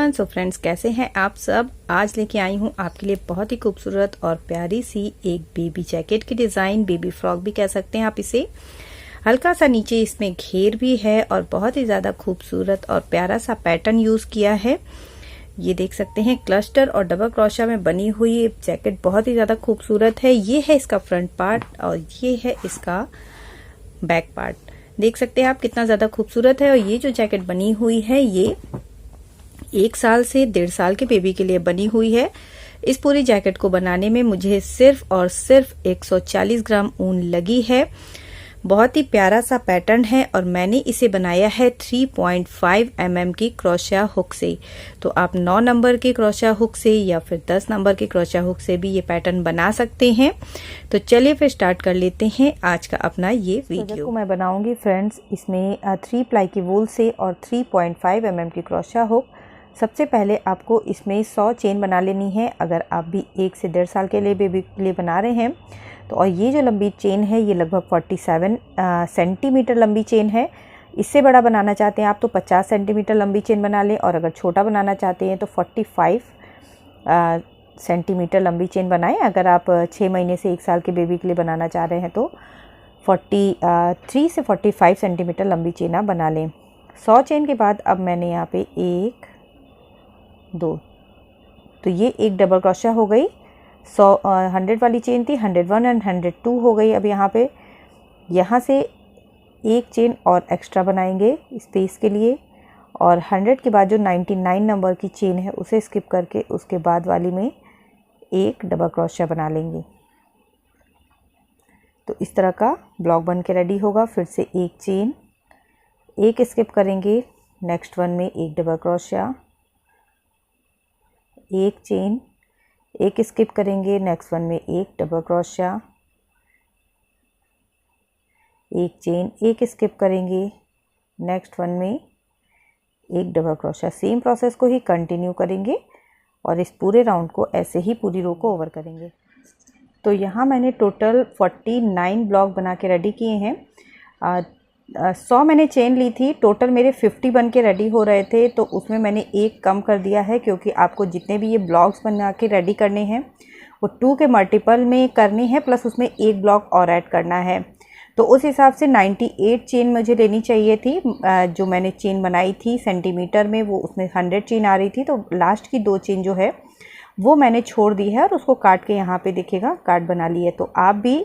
Everyone. So friends, कैसे हैं आप सब। आज लेके आई हूँ आपके लिए बहुत ही खूबसूरत और प्यारी सी एक बेबी जैकेट की डिज़ाइन, बेबी फ्रॉक भी कह सकते हैं आप इसे। हल्का सा नीचे इसमें घेर भी है और बहुत ही ज़्यादा खूबसूरत और प्यारा सा पैटर्न यूज़ किया है। ये देख सकते हैं क्लस्टर और डबल क्रोशा में बनी हुई जैकेट बहुत ही ज़्यादा खूबसूरत है। ये है इसका फ्रंट पार्ट और ये है इसका बैक पार्ट। देख सकते हैं आप कितना ज़्यादा खूबसूरत है। और ये जो जैकेट बनी हुई है ये 1 साल से 1.5 साल के बेबी के लिए बनी हुई है। इस पूरी जैकेट को बनाने में मुझे सिर्फ और सिर्फ 140 ग्राम ऊन लगी है। बहुत ही प्यारा सा पैटर्न है और मैंने इसे बनाया है 3.5 mm की क्रोशिया हुक से। तो आप 9 नंबर के क्रोशिया हुक से या फिर 10 नंबर के क्रोशिया हुक से भी ये पैटर्न बना सकते हैं। तो चलिए फिर स्टार्ट कर लेते हैं आज का अपना ये वीडियो। तो मैं बनाऊंगी फ्रेंड्स इसमें 3 प्लाई की वूल से और 3.5 mm की क्रोशिया हुक। सबसे पहले आपको इसमें 100 चेन बना लेनी है अगर आप भी 1 से 1.5 साल के लिए बेबी के लिए बना रहे हैं। तो और ये जो लंबी चेन है ये लगभग 47 सेंटीमीटर लंबी चेन है। इससे बड़ा बनाना चाहते हैं आप तो 50 सेंटीमीटर लंबी चेन बना लें और अगर छोटा बनाना चाहते हैं तो 45 सेंटीमीटर लंबी चेन बनाएं। अगर आप 6 महीने से 1 साल के बेबी के लिए बनाना चाह रहे हैं तो 43 से 45 सेंटीमीटर लंबी चेन आप बना लें। 100 चेन के बाद अब मैंने यहाँ पे 1 2 तो ये एक डबल क्रोशिया हो गई। 100 वाली चेन थी, 101 एंड 102 हो गई। अब यहाँ से एक चेन और एक्स्ट्रा बनाएंगे स्पेस के लिए और 100 के बाद जो 99 नंबर की चेन है उसे स्किप करके उसके बाद वाली में एक डबल क्रोशिया बना लेंगे। तो इस तरह का ब्लॉक बन के रेडी होगा। फिर से एक चेन, एक स्किप करेंगे, नेक्स्ट वन में एक डबल क्रोशिया, एक चेन, एक स्किप करेंगे, नेक्स्ट वन में एक डबल क्रोशिया, एक चेन, एक स्किप करेंगे, नेक्स्ट वन में एक डबल क्रोशिया। सेम प्रोसेस को ही कंटिन्यू करेंगे और इस पूरे राउंड को ऐसे ही पूरी रो को ओवर करेंगे। तो यहाँ मैंने टोटल 49 ब्लॉक बना के रेडी किए हैं। 100 मैंने चेन ली थी, टोटल मेरे 50 बन के रेडी हो रहे थे। तो उसमें मैंने एक कम कर दिया है क्योंकि आपको जितने भी ये ब्लॉक्स बना के रेडी करने हैं वो 2 के मल्टीपल में करने हैं, प्लस उसमें एक ब्लॉक और ऐड करना है। तो उस हिसाब से 98 चेन मुझे लेनी चाहिए थी। जो मैंने चेन बनाई थी सेंटीमीटर में वो उसमें 100 चेन आ रही थी। तो लास्ट की 2 चेन जो है वो मैंने छोड़ दी है और उसको काट के यहाँ पे देखिएगा कार्ड बना ली है। तो आप भी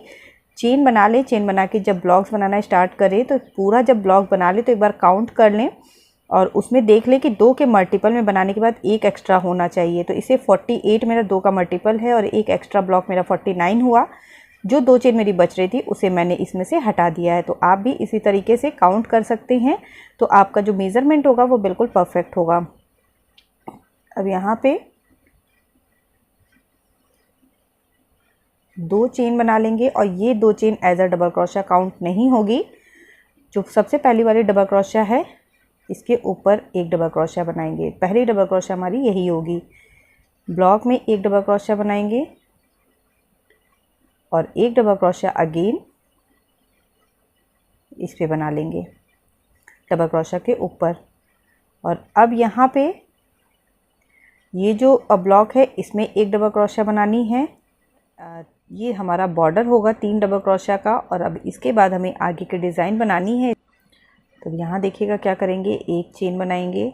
चेन बना लें। चेन बना के जब ब्लॉक्स बनाना स्टार्ट करें तो पूरा जब ब्लॉक बना लें तो एक बार काउंट कर लें और उसमें देख लें कि 2 के मल्टीपल में बनाने के बाद एक एक्स्ट्रा होना चाहिए। तो इसे 48 मेरा 2 का मल्टीपल है और एक एक्स्ट्रा ब्लॉक मेरा 49 हुआ। जो 2 चेन मेरी बच रही थी उसे मैंने इसमें से हटा दिया है। तो आप भी इसी तरीके से काउंट कर सकते हैं तो आपका जो मेज़रमेंट होगा वो बिल्कुल परफेक्ट होगा। अब यहाँ पे 2 चेन बना लेंगे और ये 2 chain as a double crochet count नहीं होगी। जो सबसे पहली वाली डबल क्रोशिया है इसके ऊपर एक डबल क्रोशिया बनाएंगे। पहली डबल क्रोशिया हमारी यही होगी। ब्लॉक में एक डबल क्रोशिया बनाएंगे और एक डबल क्रोशिया अगेन इस पे बना लेंगे डबल क्रोशिया के ऊपर। और अब यहाँ पे ये जो ब्लॉक है इसमें एक डबल क्रोशिया बनानी है। ये हमारा बॉर्डर होगा 3 डबल क्रोशिया का। और अब इसके बाद हमें आगे की डिज़ाइन बनानी है। तो यहाँ देखिएगा क्या करेंगे, एक चेन बनाएंगे,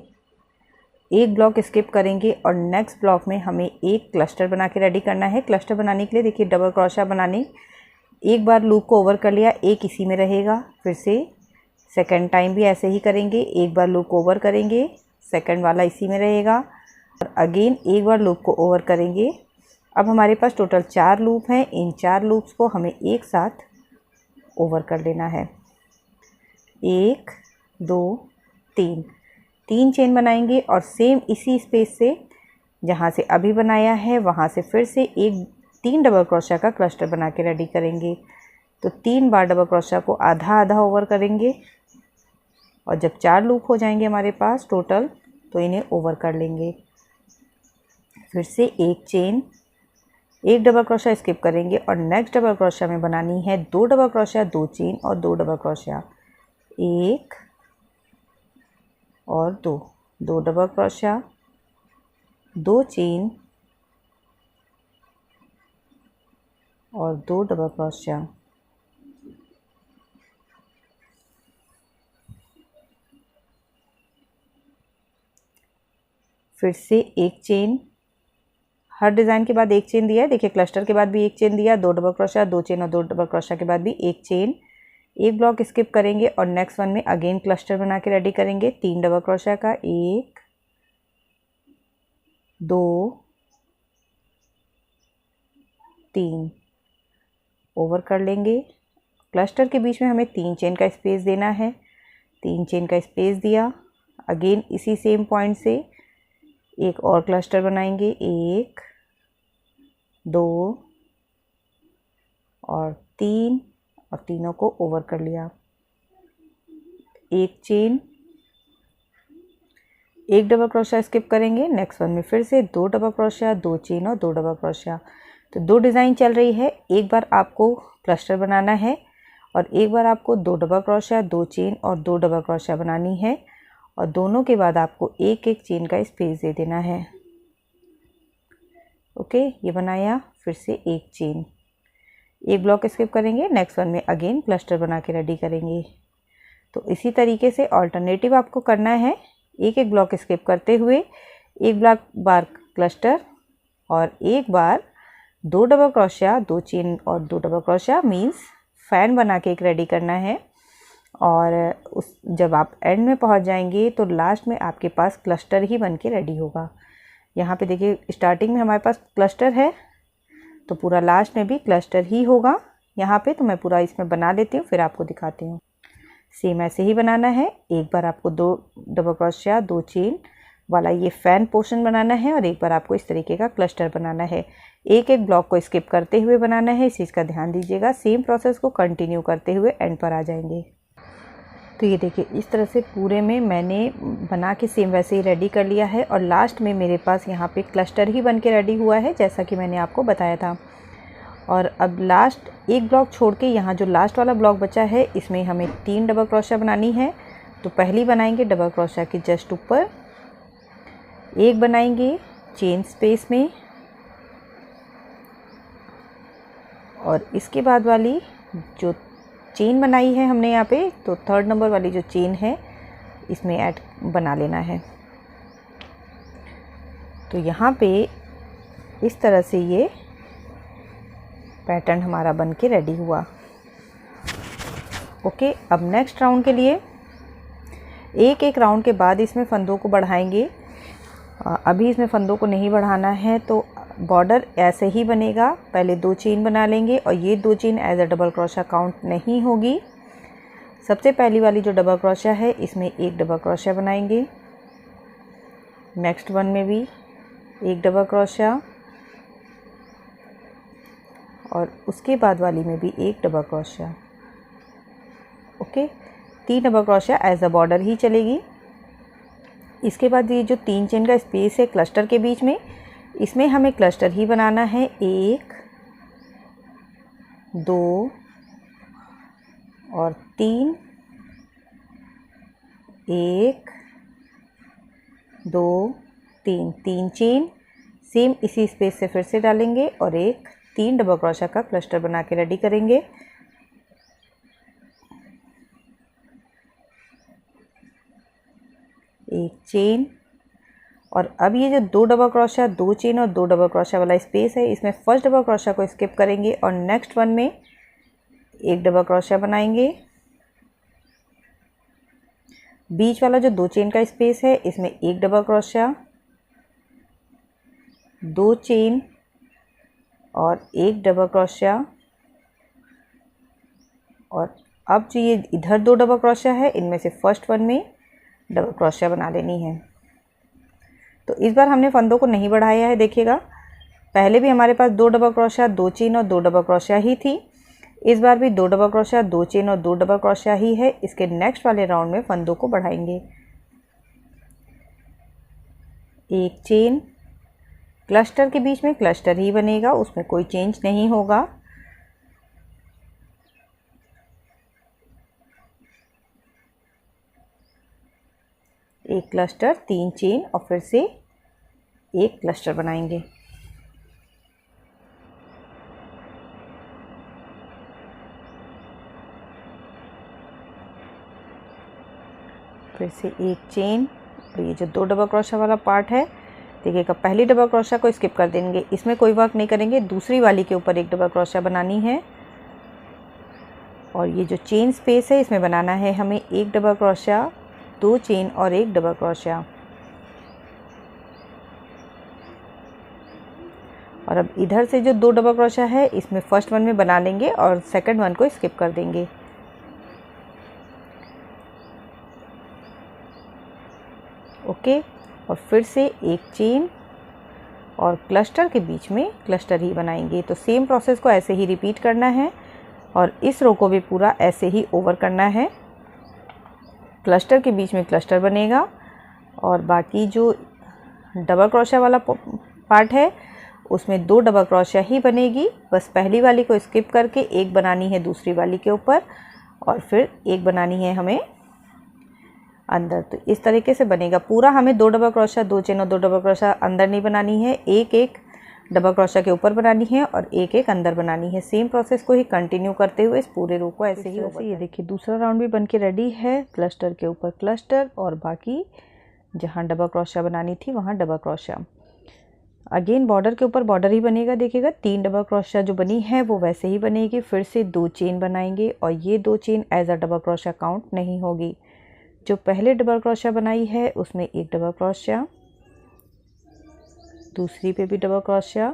एक ब्लॉक स्किप करेंगे और नेक्स्ट ब्लॉक में हमें एक क्लस्टर बना के रेडी करना है। क्लस्टर बनाने के लिए देखिए डबल क्रोशिया बनाने एक बार लूप को ओवर कर लिया, एक इसी में रहेगा। फिर से सेकंड टाइम भी ऐसे ही करेंगे, एक बार लूप को ओवर करेंगे, सेकंड वाला इसी में रहेगा और अगेन एक बार लूप को ओवर करेंगे। अब हमारे पास टोटल 4 लूप हैं। इन 4 लूप्स को हमें एक साथ ओवर कर लेना है। 1 2 3 चेन बनाएंगे और सेम इसी स्पेस से जहाँ से अभी बनाया है वहाँ से फिर से 3 डबल क्रोशिया का क्लस्टर बना के रेडी करेंगे। तो 3 बार डबल क्रोशिया को आधा आधा ओवर करेंगे और जब 4 लूप हो जाएंगे हमारे पास टोटल तो इन्हें ओवर कर लेंगे। फिर से एक चेन, एक डबल क्रोशिया स्किप करेंगे और नेक्स्ट डबल क्रोशिया में बनानी है 2 डबल क्रोशिया, 2 चेन और 2 डबल क्रोशिया, 1 और 2 डबल क्रोशिया, 2 चेन और 2 डबल क्रोशिया, फिर से एक चेन, हर डिज़ाइन के बाद एक चेन दिया है। देखिए क्लस्टर के बाद भी एक चेन दिया, 2 डबल क्रोशिया, 2 चेन और 2 डबल क्रोशिया के बाद भी एक चेन। एक ब्लॉक स्किप करेंगे और नेक्स्ट वन में अगेन क्लस्टर बना के रेडी करेंगे। 3 डबल क्रोशिया का, 1 2 3 ओवर कर लेंगे। क्लस्टर के बीच में हमें 3 चेन का स्पेस देना है। 3 चेन का स्पेस दिया, अगेन इसी सेम पॉइंट से एक और क्लस्टर बनाएंगे, 1 2 और 3 और तीनों को ओवर कर लिया। एक चेन, एक डबल क्रोशिया स्किप करेंगे। नेक्स्ट वन में फिर से 2 डबल क्रोशिया, 2 चेन और 2 डबल क्रोशिया। तो 2 डिज़ाइन चल रही है, एक बार आपको क्लस्टर बनाना है और एक बार आपको 2 डबल क्रोशिया, 2 चेन और 2 डबल क्रोशिया बनानी है और दोनों के बाद आपको एक एक चेन का स्पेस दे देना है। ओके, ये बनाया, फिर से एक चेन, एक ब्लॉक स्किप करेंगे। नेक्स्ट वन में अगेन क्लस्टर बना के रेडी करेंगे। तो इसी तरीके से ऑल्टरनेटिव आपको करना है, एक एक ब्लॉक स्किप करते हुए एक ब्लॉक बार क्लस्टर और एक बार 2 डबल क्रोशिया, 2 चेन और 2 डबल क्रोशिया, मीन्स फैन बना के एक रेडी करना है। और उस जब आप एंड में पहुंच जाएंगे तो लास्ट में आपके पास क्लस्टर ही बन के रेडी होगा। यहाँ पे देखिए स्टार्टिंग में हमारे पास क्लस्टर है तो पूरा लास्ट में भी क्लस्टर ही होगा। यहाँ पे तो मैं पूरा इसमें बना लेती हूँ, फिर आपको दिखाती हूँ। सेम ऐसे ही बनाना है, एक बार आपको 2 डबल क्रोशिया, 2 चेन वाला ये फैन पोर्शन बनाना है और एक बार आपको इस तरीके का क्लस्टर बनाना है। एक एक ब्लॉक को स्किप करते हुए बनाना है, इस चीज़ का ध्यान दीजिएगा। सेम प्रोसेस को कंटिन्यू करते हुए एंड पर आ जाएंगे। तो ये देखिए इस तरह से पूरे में मैंने बना के सेम वैसे ही रेडी कर लिया है और लास्ट में मेरे पास यहाँ पे क्लस्टर ही बन के रेडी हुआ है, जैसा कि मैंने आपको बताया था। और अब लास्ट एक ब्लॉक छोड़ के यहाँ जो लास्ट वाला ब्लॉक बचा है इसमें हमें 3 डबल क्रोशिया बनानी है। तो पहली बनाएंगे डबल क्रोशिया के जस्ट ऊपर, एक बनाएंगे चेन स्पेस में और इसके बाद वाली जो चेन बनाई है हमने यहाँ पे, तो 3rd नंबर वाली जो चेन है इसमें ऐड बना लेना है। तो यहाँ पे इस तरह से ये पैटर्न हमारा बन के रेडी हुआ। ओके, अब नेक्स्ट राउंड के लिए एक एक राउंड के बाद इसमें फंदों को बढ़ाएंगे। अभी इसमें फंदों को नहीं बढ़ाना है, तो बॉर्डर ऐसे ही बनेगा। पहले 2 चेन बना लेंगे और ये 2 chain as a double crochet count नहीं होगी। सबसे पहली वाली जो डबल क्रोशिया है इसमें एक डबल क्रोशिया बनाएंगे, नेक्स्ट वन में भी एक डबल क्रोशिया और उसके बाद वाली में भी एक डबल क्रोशिया। ओके, 3 डबल क्रोशिया एज अ बॉर्डर ही चलेगी। इसके बाद ये जो 3 चेन का स्पेस है क्लस्टर के बीच में, इसमें हमें क्लस्टर ही बनाना है। 1 2 और 3, 1 2 3, 3 चेन सेम इसी स्पेस से फिर से डालेंगे और एक 3 डबल क्रोशिया का क्लस्टर बना के रेडी करेंगे। एक चेन और अब ये जो 2 डबल क्रोशिया, 2 चेन और 2 डबल क्रोशिया वाला स्पेस है इसमें फर्स्ट डबल क्रोशिया को स्किप करेंगे और नेक्स्ट वन में एक डबल क्रोशिया बनाएंगे। बीच वाला जो 2 चेन का स्पेस है इसमें एक डबल क्रोशिया, 2 चेन और एक डबल क्रोशिया और अब जो ये इधर 2 डबल क्रोशिया है इनमें से फर्स्ट वन में डबल क्रोशिया बना लेनी है। तो इस बार हमने फंदों को नहीं बढ़ाया है, देखिएगा पहले भी हमारे पास 2 डबल क्रोशिया, 2 चेन और 2 डबल क्रोशिया ही थी। इस बार भी 2 डबल क्रोशिया, 2 चेन और 2 डबल क्रोशिया ही है। इसके नेक्स्ट वाले राउंड में फंदों को बढ़ाएंगे। एक चेन, क्लस्टर के बीच में क्लस्टर ही बनेगा, उसमें कोई चेंज नहीं होगा। एक क्लस्टर, 3 चेन और फिर से एक क्लस्टर बनाएंगे। फिर से एक चेन, और ये जो 2 डबल क्रोशा वाला पार्ट है, देखिएगा पहली डबल क्रोशा को स्किप कर देंगे, इसमें कोई वर्क नहीं करेंगे, दूसरी वाली के ऊपर एक डबल क्रोशा बनानी है। और ये जो चेन स्पेस है इसमें बनाना है हमें एक डबल क्रोशा, 2 चेन और एक डबल क्रोशा। और अब इधर से जो 2 डबल क्रोशा है इसमें फर्स्ट वन में बना लेंगे और सेकंड वन को स्किप कर देंगे। ओके, और फिर से एक चेन और क्लस्टर के बीच में क्लस्टर ही बनाएंगे। तो सेम प्रोसेस को ऐसे ही रिपीट करना है और इस रो को भी पूरा ऐसे ही ओवर करना है। क्लस्टर के बीच में क्लस्टर बनेगा और बाकी जो डबल क्रोशा वाला पार्ट है उसमें 2 डबल क्रोशा ही बनेगी। बस पहली वाली को स्किप करके एक बनानी है दूसरी वाली के ऊपर और फिर एक बनानी है हमें अंदर। तो इस तरीके से बनेगा पूरा। हमें 2 डबल क्रोशा, 2 चेन और 2 डबल क्रोशा अंदर नहीं बनानी है, एक एक डबल क्रोशा के ऊपर बनानी है और एक एक अंदर बनानी है। सेम प्रोसेस को ही कंटिन्यू करते हुए इस पूरे रो को ऐसे ही ये देखिए दूसरा राउंड भी बन के रेडी है। क्लस्टर के ऊपर क्लस्टर और बाकी जहाँ डबल क्रोशा बनानी थी वहाँ डबल क्रोशा। अगेन बॉर्डर के ऊपर बॉर्डर ही बनेगा। देखिएगा 3 डबल क्रोशा जो बनी है वो वैसे ही बनेगी। फिर से 2 चेन बनाएंगे और ये 2 chain as a double crochet count नहीं होगी। जो पहले डबल क्रोशा बनाई है उसमें एक डबल क्रोशा, दूसरी पे भी डबल क्रोशा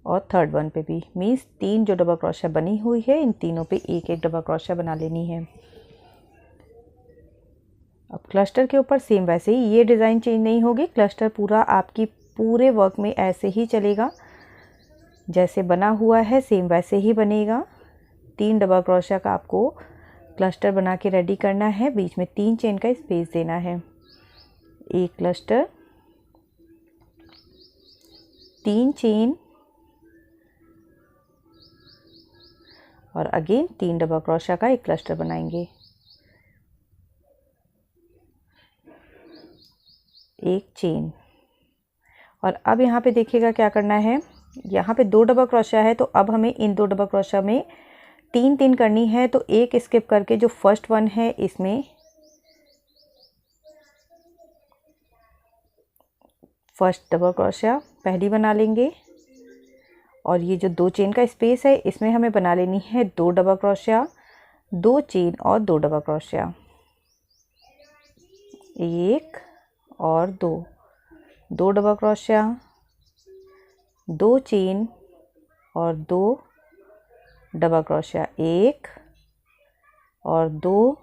और थर्ड वन पे भी, मीन्स 3 जो डबल क्रोशा बनी हुई है इन तीनों पे एक एक डबल क्रोशा बना लेनी है। अब क्लस्टर के ऊपर सेम वैसे ही ये डिज़ाइन चेंज नहीं होगी। क्लस्टर पूरा आपकी पूरे वर्क में ऐसे ही चलेगा, जैसे बना हुआ है सेम वैसे ही बनेगा। 3 डबल क्रोशा का आपको क्लस्टर बना के रेडी करना है। बीच में 3 चेन का स्पेस देना है। एक क्लस्टर, 3 चेन और अगेन 3 डबल क्रोशा का एक क्लस्टर बनाएंगे। एक चेन और अब यहाँ पे देखिएगा क्या करना है। यहाँ पे 2 डबल क्रोशा है तो अब हमें इन 2 डबल क्रोशा में 3 करनी है। तो एक स्किप करके जो फर्स्ट वन है इसमें फर्स्ट डबल क्रोशा पहली बना लेंगे और ये जो 2 चेन का स्पेस है इसमें हमें बना लेनी है 2 डबल क्रोशा, 2 चेन और 2 डबल क्रोशा। 1 और 2 डबल क्रोशा, 2 चेन और 2 डबल क्रोशा, 1 और 2।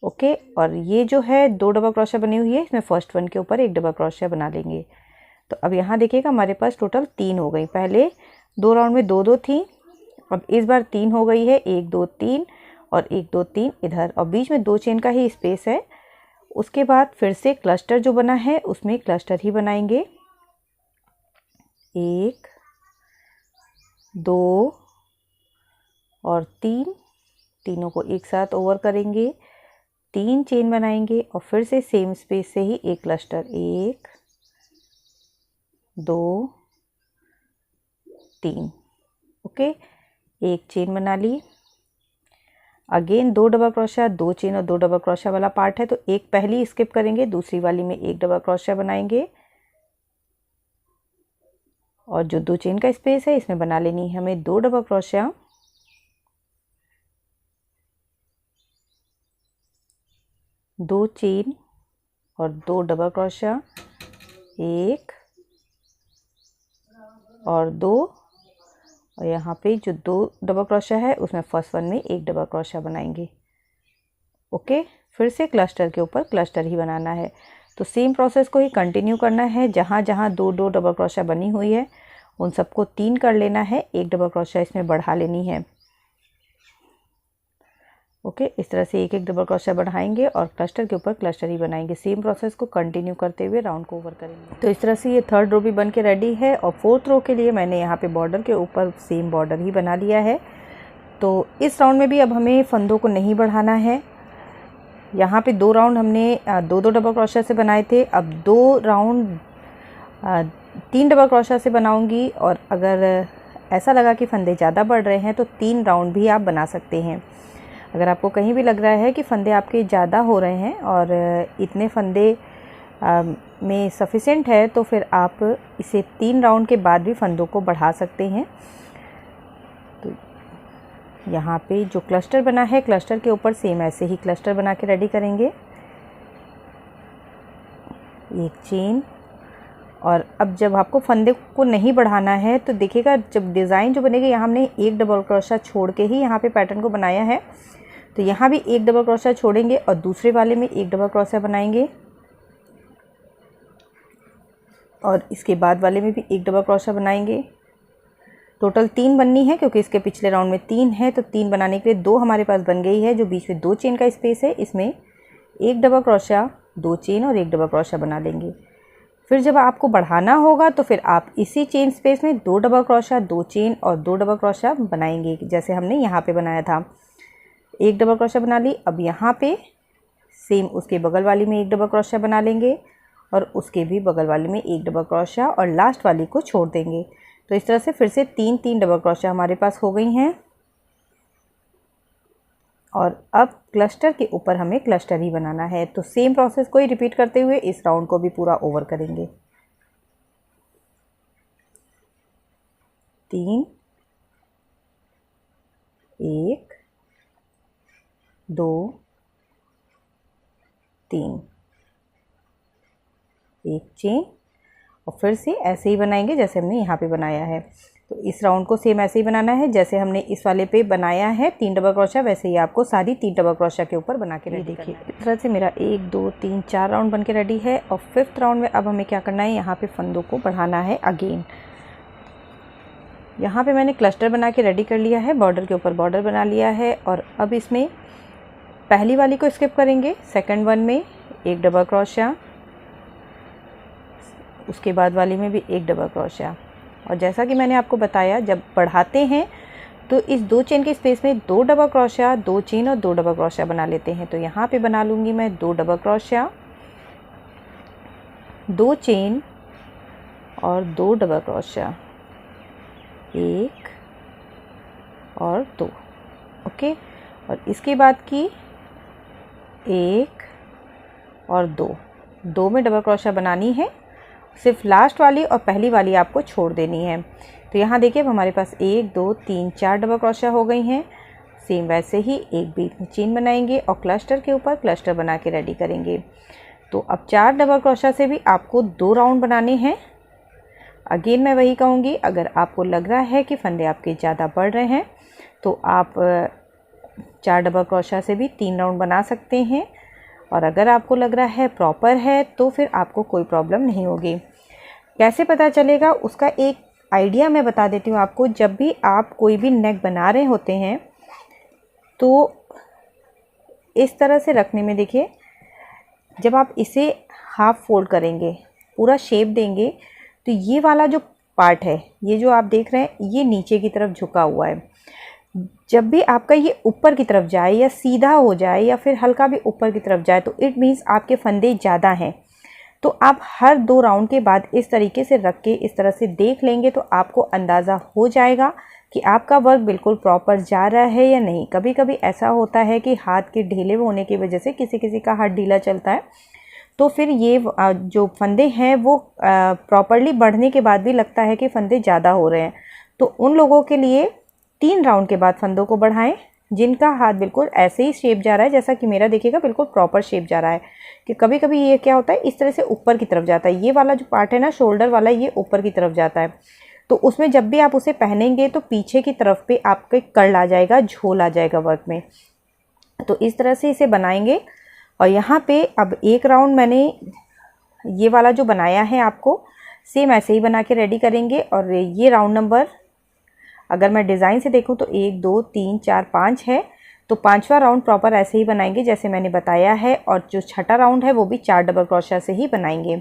ओके, और ये जो है 2 डबल क्रोशा बनी हुई है इसमें फर्स्ट वन के ऊपर एक डबल क्रोशा बना लेंगे। तो अब यहाँ देखिएगा हमारे पास टोटल 3 हो गई। पहले 2 राउंड में 2 थी, अब इस बार 3 हो गई है। 1 2 3 और 1 2 3 इधर, और बीच में 2 चेन का ही स्पेस है। उसके बाद फिर से क्लस्टर जो बना है उसमें क्लस्टर ही बनाएंगे। 1 2 और 3, तीनों को एक साथ ओवर करेंगे, 3 चेन बनाएंगे और फिर से सेम स्पेस से ही एक क्लस्टर। 1 2 3। ओके, एक चेन बना ली। अगेन 2 डबल क्रोशा, 2 चेन और 2 डबल क्रोशा वाला पार्ट है तो एक पहली स्किप करेंगे, दूसरी वाली में एक डबल क्रोशा बनाएंगे और जो 2 चेन का स्पेस है इसमें बना लेनी है हमें 2 डबल क्रोशा, 2 चेन और 2 डबल क्रोशा, 1 और 2, और यहाँ पे जो 2 डबल क्रोशा है उसमें फर्स्ट वन में एक डबल क्रोशा बनाएंगे। ओके, फिर से क्लस्टर के ऊपर क्लस्टर ही बनाना है। तो सेम प्रोसेस को ही कंटिन्यू करना है। जहाँ जहाँ 2 डबल क्रोशा बनी हुई है उन सबको 3 कर लेना है, एक डबल क्रोशा इसमें बढ़ा लेनी है। ओके, इस तरह से एक एक डबल क्रोशा बढ़ाएंगे और क्लस्टर के ऊपर क्लस्टर ही बनाएंगे। सेम प्रोसेस को कंटिन्यू करते हुए राउंड को ओवर करेंगे। तो इस तरह से ये थर्ड रो भी बन के रेडी है और फोर्थ रो के लिए मैंने यहाँ पे बॉर्डर के ऊपर सेम बॉर्डर ही बना लिया है। तो इस राउंड में भी अब हमें फंदों को नहीं बढ़ाना है। यहाँ पे 2 राउंड हमने 2 डबल क्रोशा से बनाए थे। अब 2 राउंड 3 डबल क्रोशा से बनाऊंगी। और अगर ऐसा लगा कि फंदे ज़्यादा बढ़ रहे हैं तो 3 राउंड भी आप बना सकते हैं। अगर आपको कहीं भी लग रहा है कि फंदे आपके ज़्यादा हो रहे हैं और इतने फंदे में सफिशेंट है तो फिर आप इसे 3 राउंड के बाद भी फंदों को बढ़ा सकते हैं। तो यहाँ पे जो क्लस्टर बना है, क्लस्टर के ऊपर सेम ऐसे ही क्लस्टर बना के रेडी करेंगे। एक चेन। और अब जब आपको फंदे को नहीं बढ़ाना है तो देखिएगा, जब डिज़ाइन जो बनेगी यहाँ हमने एक डबल क्रोशा छोड़ के ही यहाँ पे पैटर्न को बनाया है, तो यहाँ भी एक डबल क्रोशा छोड़ेंगे और दूसरे वाले में एक डबल क्रोशा बनाएंगे और इसके बाद वाले में भी एक डबल क्रोशा बनाएंगे। टोटल 3 बननी है क्योंकि इसके पिछले राउंड में 3 है, तो 3 बनाने के लिए 2 हमारे पास बन गई है। जो बीच में 2 चेन का स्पेस है, इसमें एक डबल क्रोशा, 2 चेन और एक डबल क्रोशा बना लेंगे। फिर जब आपको बढ़ाना होगा तो फिर आप इसी चेन स्पेस में 2 डबल क्रोशा, 2 चेन और 2 डबल क्रोशा बनाएंगे, जैसे हमने यहाँ पे बनाया था। एक डबल क्रोशा बना ली। अब यहाँ पे सेम उसके बगल वाली में एक डबल क्रोशा बना लेंगे और उसके भी बगल वाली में एक डबल क्रोशा और लास्ट वाली को छोड़ देंगे। तो इस तरह से फिर से 3 डबल क्रोशा हमारे पास हो गई हैं। और अब क्लस्टर के ऊपर हमें क्लस्टर ही बनाना है, तो सेम प्रोसेस को ही रिपीट करते हुए इस राउंड को भी पूरा ओवर करेंगे। 3, 1, 2, 3, एक चेन और फिर से ऐसे ही बनाएंगे जैसे हमने यहाँ पे बनाया है। तो इस राउंड को सेम ऐसे ही बनाना है जैसे हमने इस वाले पे बनाया है 3 डबल क्रोशा, वैसे ही आपको सारी 3 डबल क्रोशा के ऊपर बना के रेडी देखिए। इस तरह से मेरा 1, 2, 3, 4 राउंड बन के रेडी है। और 5th राउंड में अब हमें क्या करना है, यहाँ पे फंदों को बढ़ाना है अगेन। यहाँ पे मैंने क्लस्टर बना के रेडी कर लिया है, बॉर्डर के ऊपर बॉर्डर बना लिया है। और अब इसमें पहली वाली को स्किप करेंगे, सेकंड वन में एक डबल क्रोशा, उसके बाद वाली में भी एक डबल क्रोशा। और जैसा कि मैंने आपको बताया, जब बढ़ाते हैं तो इस 2 चेन के स्पेस में 2 डबल क्रोशा, 2 चेन और 2 डबल क्रोशा बना लेते हैं। तो यहाँ पे बना लूँगी मैं 2 डबल क्रोशा, 2 चेन और 2 डबल क्रोशा, 1 और 2। ओके। और इसके बाद की 1 और 2 में डबल क्रोशा बनानी है, सिर्फ लास्ट वाली और पहली वाली आपको छोड़ देनी है। तो यहाँ देखिए अब हमारे पास 1, 2, 3, 4 डबल क्रोशा हो गई हैं। सेम वैसे ही एक बीच में चेन बनाएंगे और क्लस्टर के ऊपर क्लस्टर बना के रेडी करेंगे। तो अब 4 डबल क्रोशा से भी आपको 2 राउंड बनाने हैं। अगेन मैं वही कहूँगी, अगर आपको लग रहा है कि फंदे आपके ज़्यादा बढ़ रहे हैं तो आप 4 डबल क्रोशा से भी 3 राउंड बना सकते हैं। और अगर आपको लग रहा है प्रॉपर है तो फिर आपको कोई प्रॉब्लम नहीं होगी। कैसे पता चलेगा उसका एक आइडिया मैं बता देती हूँ आपको। जब भी आप कोई भी नेक बना रहे होते हैं तो इस तरह से रखने में देखिए, जब आप इसे हाफ फोल्ड करेंगे, पूरा शेप देंगे, तो ये वाला जो पार्ट है, ये जो आप देख रहे हैं, ये नीचे की तरफ झुका हुआ है। जब भी आपका ये ऊपर की तरफ जाए या सीधा हो जाए या फिर हल्का भी ऊपर की तरफ जाए तो इट मीन्स आपके फंदे ज़्यादा हैं। तो आप हर 2 राउंड के बाद इस तरीके से रख के इस तरह से देख लेंगे तो आपको अंदाज़ा हो जाएगा कि आपका वर्क बिल्कुल प्रॉपर जा रहा है या नहीं। कभी कभी ऐसा होता है कि हाथ के ढीले होने की वजह से किसी किसी का हाथ ढीला चलता है, तो फिर ये जो फंदे हैं वो प्रॉपरली बढ़ने के बाद भी लगता है कि फंदे ज़्यादा हो रहे हैं। तो उन लोगों के लिए 3 राउंड के बाद फंदों को बढ़ाएं जिनका हाथ बिल्कुल ऐसे ही शेप जा रहा है, जैसा कि मेरा देखिएगा बिल्कुल प्रॉपर शेप जा रहा है। कि कभी कभी ये क्या होता है, इस तरह से ऊपर की तरफ जाता है, ये वाला जो पार्ट है ना शोल्डर वाला, ये ऊपर की तरफ जाता है। तो उसमें जब भी आप उसे पहनेंगे तो पीछे की तरफ पे आपके कर्ल आ जाएगा, झोल आ जाएगा वर्क में। तो इस तरह से इसे बनाएंगे। और यहाँ पे अब एक राउंड मैंने ये वाला जो बनाया है आपको सेम ऐसे ही बना के रेडी करेंगे। और ये राउंड नंबर अगर मैं डिज़ाइन से देखूं तो 1, 2, 3, 4, 5 है। तो 5वां राउंड प्रॉपर ऐसे ही बनाएंगे जैसे मैंने बताया है। और जो छठा राउंड है वो भी 4 डबल क्रोशा से ही बनाएंगे।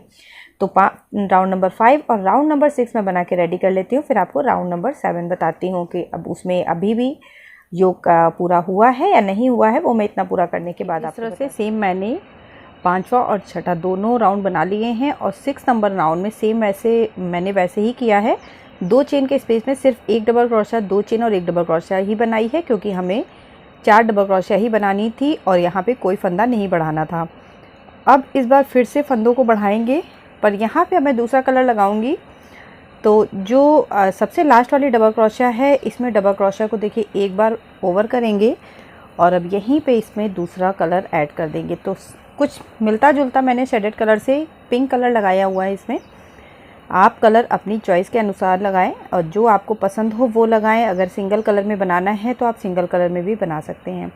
तो राउंड नंबर 5 और राउंड नंबर 6 में बना के रेडी कर लेती हूँ। फिर आपको राउंड नंबर 7 बताती हूँ कि अब उसमें अभी भी योग पूरा हुआ है या नहीं हुआ है, वो मैं इतना पूरा करने के बाद। इस तरह से सेम मैंने पांचवा और छठा दोनों राउंड बना लिए हैं और 6 नंबर राउंड में सेम मैंने वैसे ही किया है। 2 चेन के स्पेस में सिर्फ एक डबल क्रोशिया, 2 चेन और एक डबल क्रोशिया ही बनाई है, क्योंकि हमें 4 डबल क्रोशिया ही बनानी थी और यहाँ पे कोई फंदा नहीं बढ़ाना था। अब इस बार फिर से फंदों को बढ़ाएंगे, पर यहाँ पे मैं दूसरा कलर लगाऊंगी। तो जो सबसे लास्ट वाली डबल क्रोशिया है, इसमें डबल क्रोशिया को देखिए एक बार ओवर करेंगे और अब यहीं पे इसमें दूसरा कलर ऐड कर देंगे। तो कुछ मिलता जुलता मैंने शेडेड कलर से पिंक कलर लगाया हुआ है इसमें। आप कलर अपनी चॉइस के अनुसार लगाएं और जो आपको पसंद हो वो लगाएं। अगर सिंगल कलर में बनाना है तो आप सिंगल कलर में भी बना सकते हैं।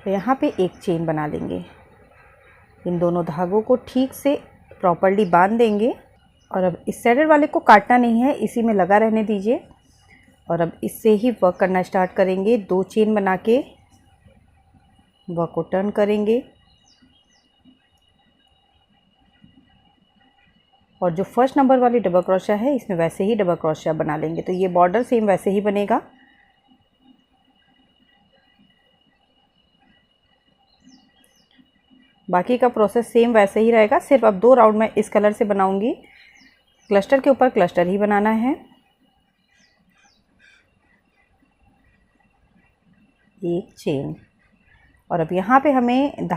तो यहाँ पे एक चेन बना लेंगे, इन दोनों धागों को ठीक से प्रॉपर्ली बांध देंगे और अब इस शेडेड वाले को काटना नहीं है, इसी में लगा रहने दीजिए। और अब इससे ही वर्क करना स्टार्ट करेंगे। 2 चेन बना के वर्क को टर्न करेंगे और जो फर्स्ट नंबर वाली डबल क्रोशिया है इसमें वैसे ही डबल क्रोशिया बना लेंगे। तो ये बॉर्डर सेम वैसे ही बनेगा। बाकी का प्रोसेस सेम वैसे ही रहेगा, सिर्फ अब 2 राउंड में इस कलर से बनाऊंगी। क्लस्टर के ऊपर क्लस्टर ही बनाना है। एक चेन और अब यहाँ पे हमें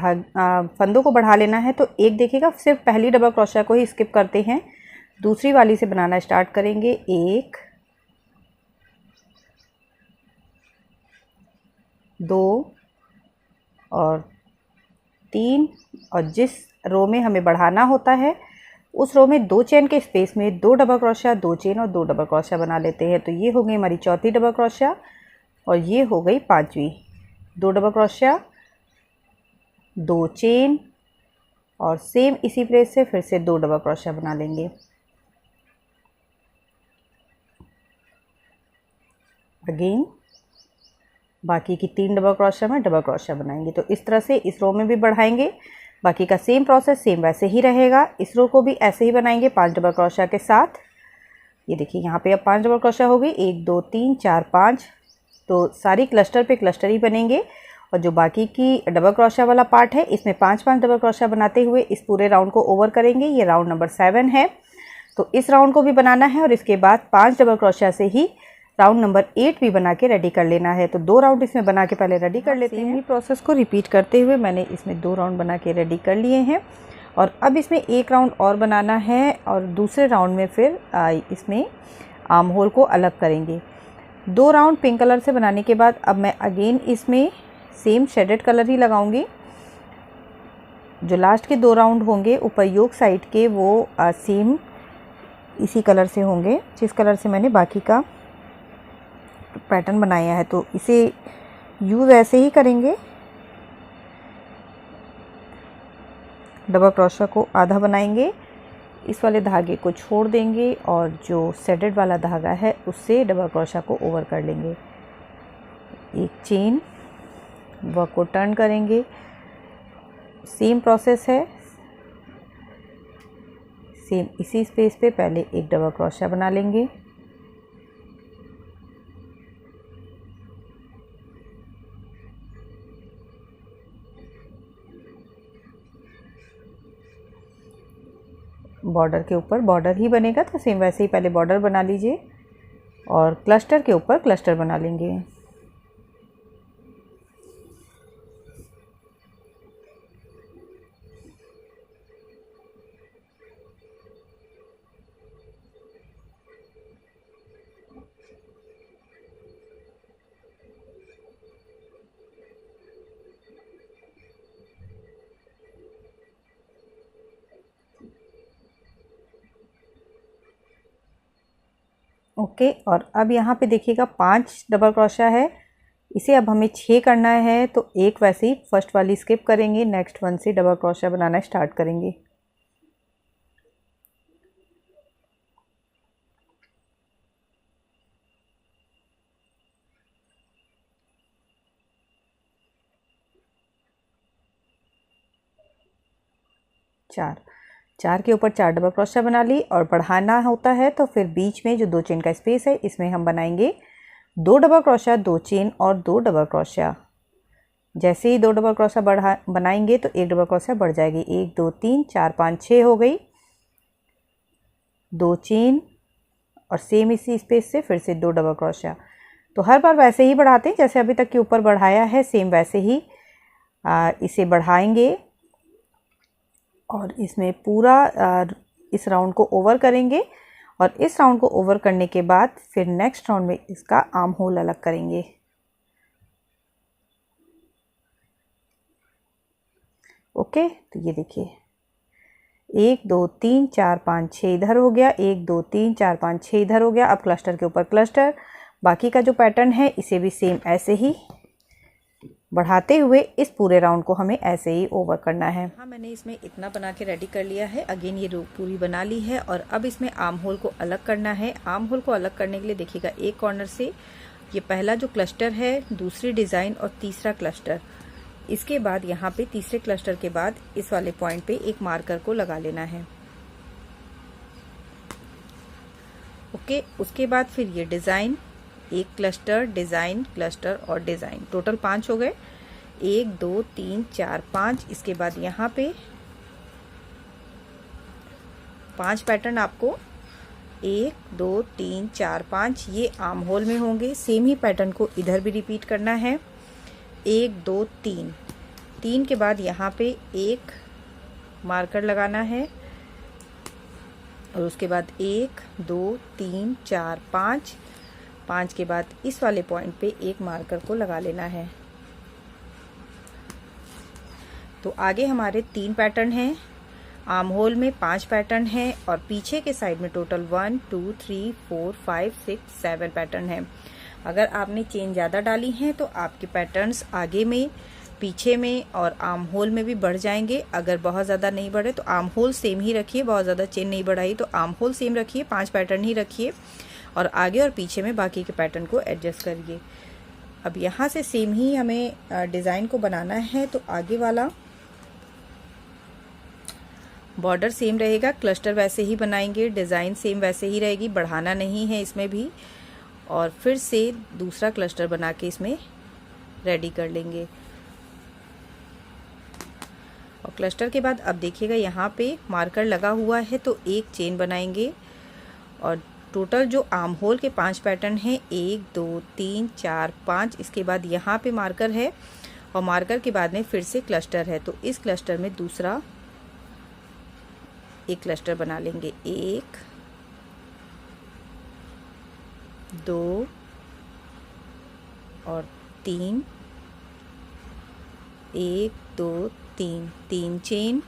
फंदों को बढ़ा लेना है। तो एक देखिएगा, सिर्फ पहली डबल क्रोशिया को ही स्किप करते हैं, दूसरी वाली से बनाना स्टार्ट करेंगे। 1 2 और 3 और जिस रो में हमें बढ़ाना होता है उस रो में 2 चेन के स्पेस में 2 डबल क्रोशिया, 2 चेन और 2 डबल क्रोशिया बना लेते हैं। तो ये हो गई हमारी चौथी डबल क्रोशिया और ये हो गई पांचवी। 2 डबल क्रोशिया, 2 चेन और सेम इसी प्लेस से फिर से 2 डबल क्रोशिया बना लेंगे। अगेन बाकी की 3 डबल क्रोशिया में डबल क्रोशिया बनाएंगे। तो इस तरह से इस रो में भी बढ़ाएंगे, बाकी का सेम प्रोसेस सेम वैसे ही रहेगा। इस रो को भी ऐसे ही बनाएंगे 5 डबल क्रोशिया के साथ। ये देखिए यहाँ पे अब 5 डबल क्रोशिया हो गई, 1 2 3 4 5। तो सारी क्लस्टर पे क्लस्टर ही बनेंगे और जो बाकी की डबल क्रोशिया वाला पार्ट है इसमें 5-5 डबल क्रोशिया बनाते हुए इस पूरे राउंड को ओवर करेंगे। ये राउंड नंबर 7 है, तो इस राउंड को भी बनाना है और इसके बाद 5 डबल क्रोशिया से ही राउंड नंबर 8 भी बना के रेडी कर लेना है। तो 2 राउंड इसमें बना के पहले रेडी कर लेते हैं। इसी प्रोसेस को रिपीट करते हुए मैंने इसमें 2 राउंड बना के रेडी कर लिए हैं और अब इसमें 1 राउंड और बनाना है और दूसरे राउंड में फिर इसमें आर्म होल को अलग करेंगे। 2 राउंड पिंक कलर से बनाने के बाद अब मैं अगेन इसमें सेम शेडेड कलर ही लगाऊंगी। जो लास्ट के 2 राउंड होंगे ऊपर योक साइड के वो सेम इसी कलर से होंगे जिस कलर से मैंने बाकी का पैटर्न बनाया है। तो इसे यूज़ ऐसे ही करेंगे। डबल क्रोशिया को आधा बनाएंगे, इस वाले धागे को छोड़ देंगे और जो शेडेड वाला धागा है उससे डबल क्रोशिया को ओवर कर लेंगे। एक चेन, वर्क को टर्न करेंगे। सेम प्रोसेस है, सेम इसी स्पेस पे पहले एक डबल क्रोशिया बना लेंगे। बॉर्डर के ऊपर बॉर्डर ही बनेगा, तो सेम वैसे ही पहले बॉर्डर बना लीजिए और क्लस्टर के ऊपर क्लस्टर बना लेंगे। ओके और अब यहाँ पे देखिएगा 5 डबल क्रोशिया है, इसे अब हमें 6 करना है। तो एक वैसे ही फर्स्ट वाली स्किप करेंगे, नेक्स्ट वन से डबल क्रोशिया बनाना स्टार्ट करेंगे। चार के ऊपर 4 डबल क्रोशिया बना ली और बढ़ाना होता है तो फिर बीच में जो 2 चेन का स्पेस है इसमें हम बनाएंगे 2 डबल क्रोशिया, 2 चेन और 2 डबल क्रोशिया। जैसे ही 2 डबल क्रोशिया बनाएंगे तो 1 डबल क्रोशिया बढ़ जाएगी। 1 2 3 4 5 6 हो गई, 2 चेन और सेम इसी स्पेस से फिर से 2 डबल क्रोशिया। तो हर बार वैसे ही बढ़ाते हैं जैसे अभी तक के ऊपर बढ़ाया है, सेम वैसे ही इसे बढ़ाएंगे और इसमें पूरा इस राउंड को ओवर करेंगे। और इस राउंड को ओवर करने के बाद फिर नेक्स्ट राउंड में इसका आर्म होल अलग करेंगे। ओके, तो ये देखिए 1 2 3 4 5 6 इधर हो गया, 1 2 3 4 5 6 इधर हो गया। अब क्लस्टर के ऊपर क्लस्टर, बाकी का जो पैटर्न है इसे भी सेम ऐसे ही बढ़ाते हुए इस पूरे राउंड को हमें ऐसे ही ओवर करना है। हाँ, मैंने इसमें इतना बना के रेडी कर लिया है। अगेन ये रो पूरी बना ली है और अब इसमें आर्म होल को अलग करना है। आर्म होल को अलग करने के लिए देखिएगा एक कॉर्नर से ये पहला जो क्लस्टर है, दूसरी डिजाइन और तीसरा क्लस्टर, इसके बाद यहाँ पे तीसरे क्लस्टर के बाद इस वाले पॉइंट पे एक मार्कर को लगा लेना है। ओके, उसके बाद फिर ये डिजाइन, एक क्लस्टर, डिजाइन, क्लस्टर और डिजाइन, टोटल 5 हो गए। 1 2 3 4 5। इसके बाद यहाँ पे 5 पैटर्न आपको 1 2 3 4 5 ये आर्म होल में होंगे। सेम ही पैटर्न को इधर भी रिपीट करना है। 1 2 3 3 के बाद यहाँ पे एक मार्कर लगाना है और उसके बाद 1 2 3 4 5 5 के बाद इस वाले पॉइंट पे एक मार्कर को लगा लेना है। तो आगे हमारे 3 पैटर्न हैं, आर्म होल में 5 पैटर्न हैं और पीछे के साइड में टोटल 1 2 3 4 5 6 7 पैटर्न हैं। अगर आपने चेन ज़्यादा डाली हैं तो आपके पैटर्न्स आगे में, पीछे में और आर्म होल में भी बढ़ जाएंगे। अगर बहुत ज़्यादा नहीं बढ़े तो आर्म होल सेम ही रखिए, बहुत ज़्यादा चेन नहीं बढ़ाई तो आर्म होल सेम रखिए, 5 पैटर्न ही रखिए और आगे और पीछे में बाकी के पैटर्न को एडजस्ट करिए। अब यहाँ से सेम ही हमें डिज़ाइन को बनाना है। तो आगे वाला बॉर्डर सेम रहेगा, क्लस्टर वैसे ही बनाएंगे, डिज़ाइन सेम वैसे ही रहेगी, बढ़ाना नहीं है इसमें भी। और फिर से दूसरा क्लस्टर बना के इसमें रेडी कर लेंगे। और क्लस्टर के बाद अब देखिएगा यहाँ पे मार्कर लगा हुआ है तो एक चेन बनाएंगे और टोटल जो आर्म होल के 5 पैटर्न हैं 1 2 3 4 5। इसके बाद यहाँ पे मार्कर है और मार्कर के बाद में फिर से क्लस्टर है। तो इस क्लस्टर में दूसरा एक क्लस्टर बना लेंगे, 1 2 और 3, 1 2 3 3 चेन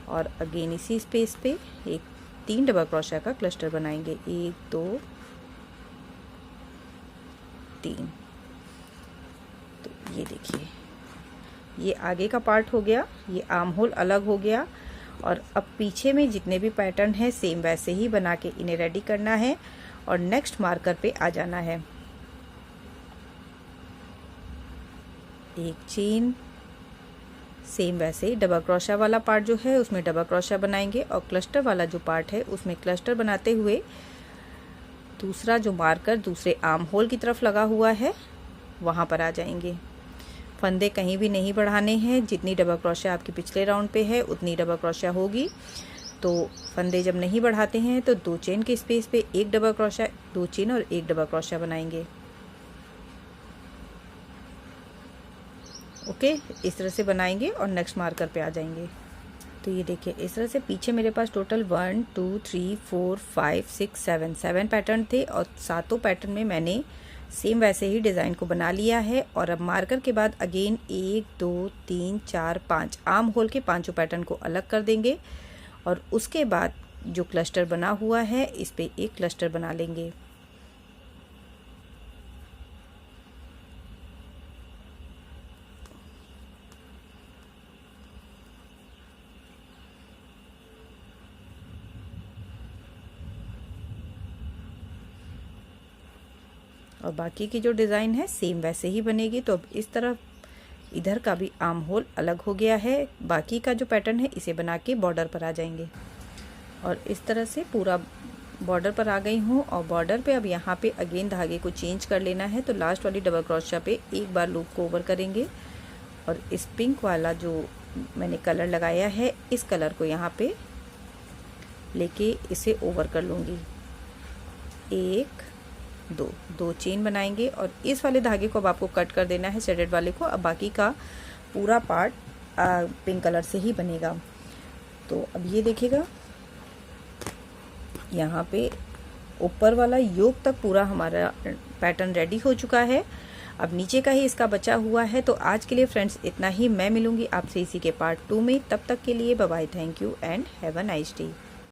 और अगेन इसी स्पेस पे एक 3 डबल क्रोशिया का क्लस्टर बनाएंगे, 1 2 3। तो ये देखिए ये आगे का पार्ट हो गया, ये आर्म होल अलग हो गया। और अब पीछे में जितने भी पैटर्न है सेम वैसे ही बना के इन्हें रेडी करना है और नेक्स्ट मार्कर पे आ जाना है। एक चेन, सेम वैसे ही डबल क्रोशिया वाला पार्ट जो है उसमें डबल क्रोशिया बनाएंगे और क्लस्टर वाला जो पार्ट है उसमें क्लस्टर बनाते हुए दूसरा जो मार्कर दूसरे आर्म होल की तरफ लगा हुआ है वहाँ पर आ जाएंगे। फंदे कहीं भी नहीं बढ़ाने हैं, जितनी डबल क्रोशिया आपके पिछले राउंड पे है उतनी डबल क्रोशिया होगी। तो फंदे जब नहीं बढ़ाते हैं तो 2 चेन के स्पेस पे एक डबल क्रोशिया, 2 चेन और एक डबल क्रोशिया बनाएंगे। ओके, इस तरह से बनाएंगे और नेक्स्ट मार्कर पे आ जाएंगे। तो ये देखिए इस तरह से पीछे मेरे पास टोटल 1 2 3 4 5 6 7 पैटर्न थे और 7 पैटर्न में मैंने सेम वैसे ही डिज़ाइन को बना लिया है। और अब मार्कर के बाद अगेन 1 2 3 4 5 आर्म होल के 5 पैटर्न को अलग कर देंगे और उसके बाद जो क्लस्टर बना हुआ है इस पे एक क्लस्टर बना लेंगे। और बाकी की जो डिज़ाइन है सेम वैसे ही बनेगी। तो अब इस तरफ इधर का भी आर्म होल अलग हो गया है, बाकी का जो पैटर्न है इसे बना के बॉर्डर पर आ जाएंगे। और इस तरह से पूरा बॉर्डर पर आ गई हूँ और बॉर्डर पे अब यहाँ पे अगेन धागे को चेंज कर लेना है। तो लास्ट वाली डबल क्रोशिया पे एक बार लूप को ओवर करेंगे, और इस पिंक वाला जो मैंने कलर लगाया है, इस कलर को यहाँ पे लेके इसे ओवर कर लूँगी। 1 2 चेन बनाएंगे और इस वाले धागे को अब आपको कट कर देना है, शेडेड वाले को। अब बाकी का पूरा पार्ट पिंक कलर से ही बनेगा। तो अब ये देखिएगा, यहाँ पे ऊपर वाला योक तक पूरा हमारा पैटर्न रेडी हो चुका है। अब नीचे का ही इसका बचा हुआ है। तो आज के लिए फ्रेंड्स इतना ही। मैं मिलूंगी आपसे इसी के पार्ट 2 में। तब तक के लिए bye bye, thank you and have a nice day.